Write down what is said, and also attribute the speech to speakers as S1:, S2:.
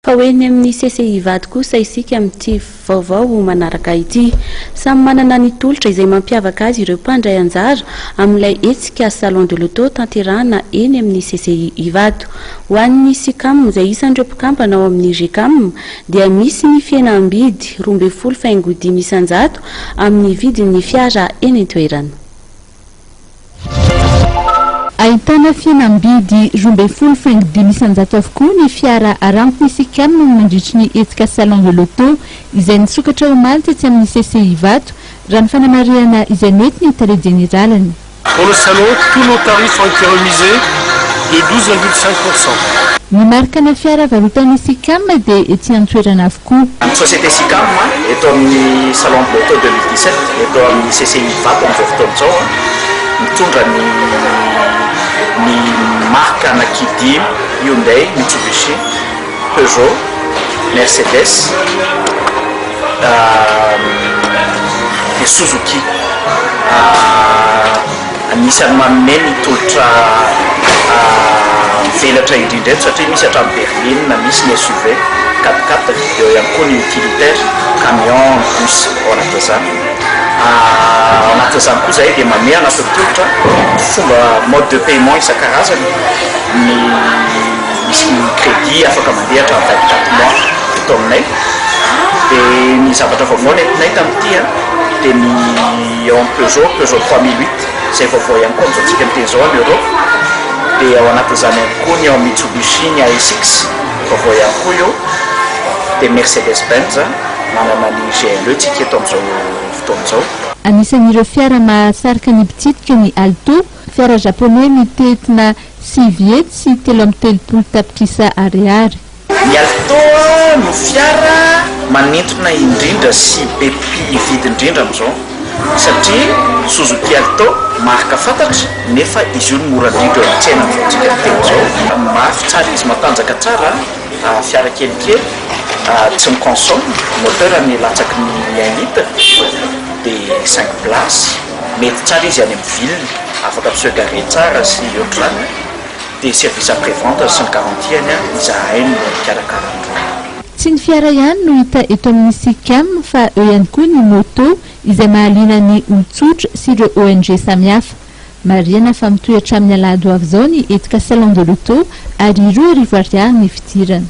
S1: fa hoeny amin'ny CCI vady kosa isika amin'ity vaovao manaraka ity. Samy manana ny tolotra izay mampiavaka azy ireo mpandray anjara amin'ilay hetsika salon de l'auto tanterahana eny amin'ny CCI vady. Ho an'ny SICAM izay isan'ireo mpikambana ao amin'ny GECAM dia misy ny fihenam-bidy 12,500 amin'ny vidin'ny fiara eny an-toerana.
S2: Ahitana fihenam-bidy 12,500 avokoa ny fiara aranty ny SICAM mandritry ny hetsika salon de l'auto izay nisokatra omaly tetsy amin'ny CCI Vato raha ny fanamariana izay nety ny taré généralany.
S3: Pour le salon, tous nos tarifs ont été remisés de 12,5%.
S2: Ny marikana fiara varotan'ny SICAM dia ety an-toerana avokoa.
S4: Ny société SICAM eto amin'ny salon de l'auto 2017 eto amin'ny CCI Vato amin'izao fotoana izao mitondra ny marque anaky 10 Hyundai, Mitsubishi, Peugeot, Mercedes, et Suzuki. Anisany manome ny tolotra velatra indrindra eto satria misy hatramin'ny berline, misy ny SUV 4x4, eo ihany koa ny utilitaire, camion, bus ao anatin'izany. Ao anatin'izany koa izay dia manome anaty tolotra fomba mode de paiement isan-karazany, misy crédit afaka mandeha hatramin'ny 24 mois eto aminay. Dia ny zavatra vaovao nentinay tamin'ity dia ny ao amin'ny Peugeot 3008 izay vaovao ihany koa amin'izao miteny izao amin'ny Europe. Dia ao anatin'izany ihany koa ny ao Mitsubishi, ny ASX vaovao ihany koa io. Dia Mercedes-Benz manana ny GLE tsika eto amin'izao fotoana izao.
S2: Anisan'ireo fiara mahasarika ny mpitsidika ny Alto, fiara japonais mitetina 5 hety sy 3,3 tapitrisa ariary.
S4: Ny Alto no fiara manintona indrindra sy be mpividy indrindra amin'izao satria Suzuki Alto marika fantatra nefa izy io no mora indrindra eo an-tsena amin'izao tsika teo izao. Mafy tsara izy matanjaka tsara, fiara kelikely, tsy miconsomme, moteur ny latsaky ny 1 litre dia 5 places, mety tsara izy any amin'ny ville, afaka miseho garé tsara sy ohatr'izany. Dia service après-vente sy ny garantiany izahay no mikarakara.
S2: Tsy ny fiara ihany no hita eto amin'ny SICAM fa eo ihany koa ny moto izay mahaliana ny olon-tsotra sy ireo ONG samihafa. Mariana fa mitohy hatramin'ny alahady ho avy izao ny etika salon de l'auto ary 2 arivo ariary ny fidirana.